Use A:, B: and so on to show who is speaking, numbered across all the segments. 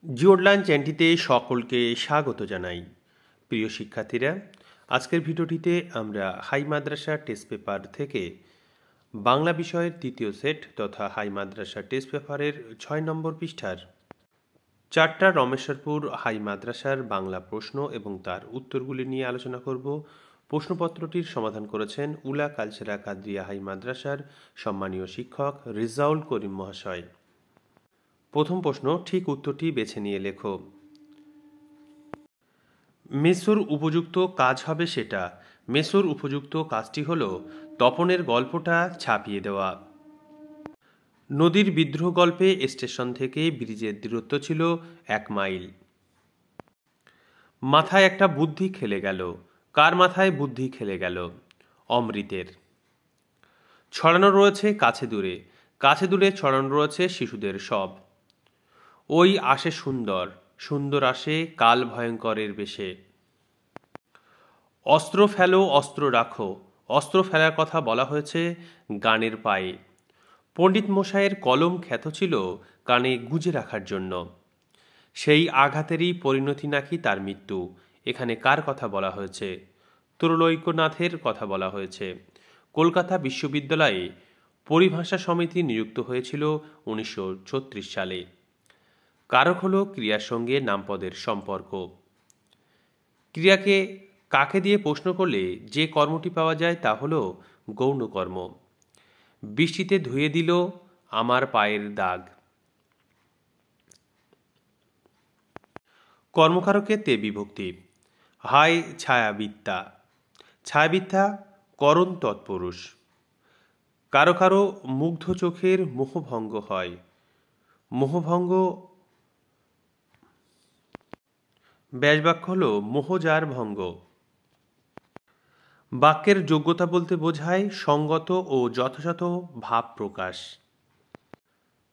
A: জিওডলাইন চ্যানেলটিতে সকলকে স্বাগত জানাই। প্রিয় শিক্ষার্থীরা, আজকের ভিডিওটিতে আমরা হাই মাদ্রাসা টেস্ট পেপার থেকে বাংলা বিষয়ের তৃতীয় সেট তথা হাই মাদ্রাসা টেস্ট পেপারের ৬ নম্বর পৃষ্ঠার ৪টা রমেশ্বরপুর হাই মাদ্রাসার বাংলা প্রশ্ন এবং তার উত্তরগুলি নিয়ে আলোচনা করব। প্রশ্নপত্রটির সমাধান করেছেন উলা কালচেরা কাদরিয়া হাই মাদ্রাসার সম্মানীয় শিক্ষক রেজাউল করিম মহাশয়। প্রথম প্রশ্ন, ঠিক উত্তরটি বেছে নিয়ে লেখো। মেসোর উপযুক্ত কাজ হবে সেটা। মেসোর উপযুক্ত কাজটি হল তপনের গল্পটা ছাপিয়ে দেওয়া। নদীর বিদ্রোহ গল্পে স্টেশন থেকে ব্রিজের দূরত্ব ছিল 1 মাইল। মাথায় একটা বুদ্ধি খেলে গেল। কার মাথায় বুদ্ধি খেলে গেল? অমৃতের। ছড়ানো রয়েছে কাছে দূরে। কাছে দূরে ছড়ানো রয়েছে শিশুদের সব। ওই আসে সুন্দর, সুন্দর আসে কাল ভয়ঙ্করের বেশে। অস্ত্র ফেলো, অস্ত্র রাখো। অস্ত্র ফেলার কথা বলা হয়েছে গানের পায়ে। পণ্ডিত মশাইয়ের কলম খ্যাত ছিল কানে গুজে রাখার জন্য। সেই আঘাতেরই পরিণতি নাকি তার মৃত্যু। এখানে কার কথা বলা হয়েছে? ত্রৈলোক্যনাথের কথা বলা হয়েছে। কলকাতা বিশ্ববিদ্যালয়ে পরিভাষা সমিতি নিযুক্ত হয়েছিল 1936 সালে। কারক হল ক্রিয়ার সঙ্গে নামপদের সম্পর্ক। ক্রিয়াকে কাকে দিয়ে প্রশ্ন করলে যে কর্মটি পাওয়া যায় তা হল গৌণ কর্ম। বৃষ্টিতে ধুয়ে দিল আমার পায়ের দাগ। কর্মকারকে তে বিভক্তি। হায় ছায়াবিদ্যা। ছায়াবিদ্যা করণ তৎপুরুষ। কারো কারো মুগ্ধ চোখের মোহভঙ্গ হয়। মোহভঙ্গ ব্যাসবাক্য হল মোহজার ভঙ্গ। বাক্যের যোগ্যতা বলতে বোঝায় সঙ্গত ও যথাযথ ভাব প্রকাশ।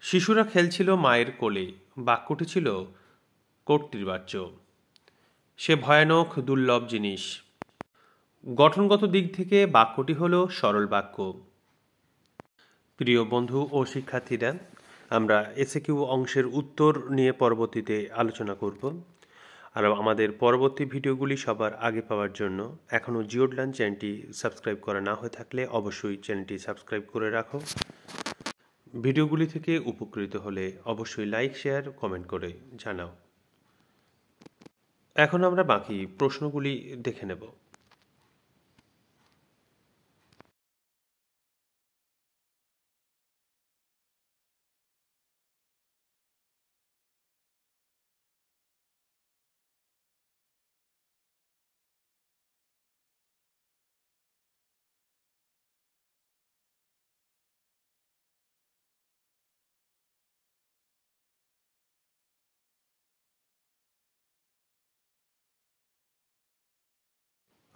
A: শিশুরা খেলছিল মায়ের কোলে। বাক্যটি ছিল কর্তৃবাচ্য। সে ভয়ানক দুর্লভ জিনিস। গঠনগত দিক থেকে বাক্যটি হল সরল বাক্য। প্রিয় বন্ধু ও শিক্ষার্থীরা, আমরা এসএকিউ অংশের উত্তর নিয়ে পরবর্তীতে আলোচনা করব। আর আমাদের পরবর্তী ভিডিওগুলি সবার আগে পাওয়ার জন্য এখনও জিওডলাইন চ্যানেলটি সাবস্ক্রাইব করা না হয়ে থাকলে অবশ্যই চ্যানেলটি সাবস্ক্রাইব করে রাখো। ভিডিওগুলি থেকে উপকৃত হলে অবশ্যই লাইক, শেয়ার, কমেন্ট করে জানাও। এখন আমরা বাকি প্রশ্নগুলি দেখে নেব।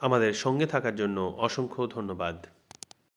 A: আমাদের সঙ্গে থাকার জন্য অসংখ্য ধন্যবাদ।